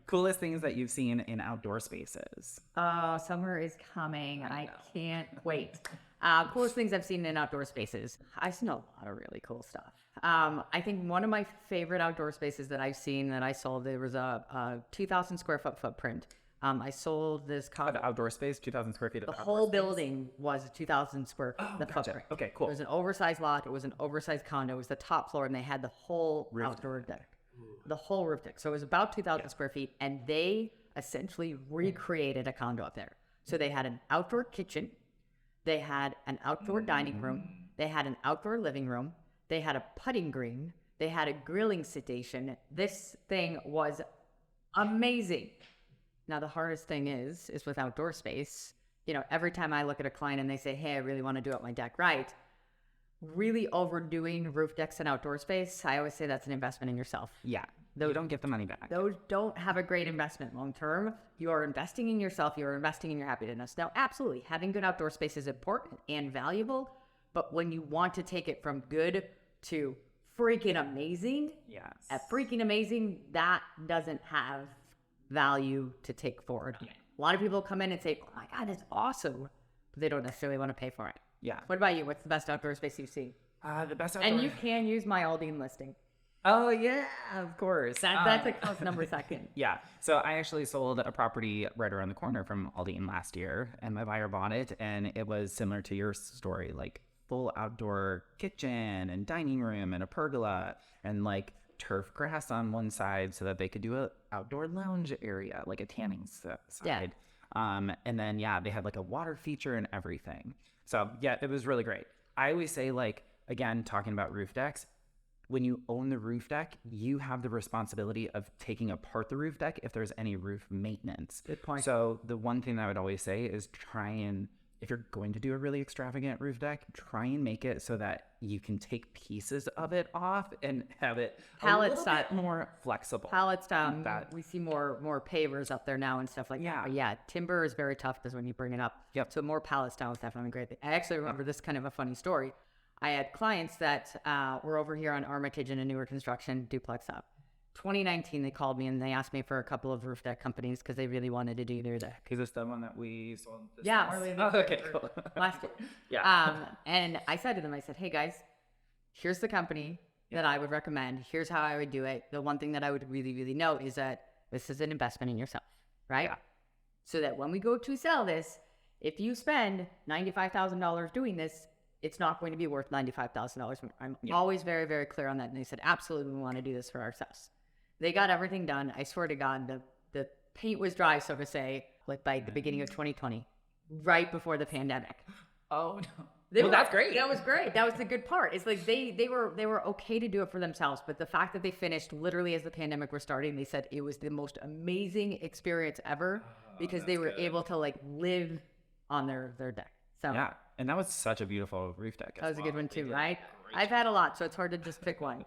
coolest things that you've seen in outdoor spaces. Summer is coming. I can't wait. Coolest things I've seen in outdoor spaces. I've seen a lot of really cool stuff. I think one of my favorite outdoor spaces that I've seen that I sold, there was a 2,000 square foot footprint. I sold this The outdoor space, 2,000 square feet of The outdoor whole space? building was a 2,000 square foot footprint. Okay, cool. It was an oversized lot. It was an oversized condo. It was the top floor, and they had the whole outdoor deck. The whole roof deck. So it was about 2,000 square feet, and they essentially recreated a condo up there. So they had an outdoor kitchen. They had an outdoor dining room. They had an outdoor living room. They had a putting green. They had a grilling station. This thing was amazing. Now, the hardest thing is with outdoor space, you know, every time I look at a client and they say, hey, I really want to do up my deck right, really overdoing roof decks and outdoor space, I always say that's an investment in yourself. Yeah. You don't get the money back. Those don't have a great investment long term. You are investing in yourself. You are investing in your happiness. Now, absolutely, having good outdoor space is important and valuable, but when you want to take it from good to freaking amazing, Yes. at freaking amazing, that doesn't have value to take forward. A lot of people come in and say, oh my God, it's awesome, but they don't necessarily want to pay for it. Yeah. What about you? What's the best outdoor space you've seen? The best outdoor... And you can use my Aldine listing. Oh, yeah, of course. That's a close number second. Yeah. So I actually sold a property right around the corner from Aldine last year, and my buyer bought it, and it was similar to your story, like full outdoor kitchen and dining room and a pergola and like turf grass on one side so that they could do a outdoor lounge area, like a tanning side. Yeah. And then, yeah, they had like a water feature and everything. So yeah, it was really great. I always say, like, again, talking about roof decks, when you own the roof deck, you have the responsibility of taking apart the roof deck if there's any roof maintenance. Good point. So the one thing that I would always say is try and, if you're going to do a really extravagant roof deck, try and make it so that you can take pieces of it off and have it Pallet a little style. bit more flexible. Pallet style. That- We see more pavers up there now and stuff like that. But yeah, timber is very tough because when you bring it up. Yep. So more pallet style is definitely a great thing. I actually remember this kind of a funny story. I had clients that were over here on Armitage in a newer construction duplex up. 2019, they called me and they asked me for a couple of roof deck companies because they really wanted to do their deck. Is this the one that we sold? Yeah. Oh, okay, cool. Last year. Yeah. And I said to them, I said, hey guys, here's the company that I would recommend. Here's how I would do it. The one thing that I would really, really know is that this is an investment in yourself, right? Yeah. So that when we go to sell this, if you spend $95,000 doing this, it's not going to be worth $95,000. I'm always very, very clear on that. And they said, absolutely, we want to do this for ourselves. They got everything done. I swear to God, the paint was dry, so to say, like by the beginning of 2020, right before the pandemic. Oh, no. That's great. That was great. That was the good part. It's like they were okay to do it for themselves, but the fact that they finished literally as the pandemic was starting, they said it was the most amazing experience ever because they were able to like live on their deck. So Yeah, and that was such a beautiful roof deck. that was a good one too, right? I've had a lot, so it's hard to just pick one.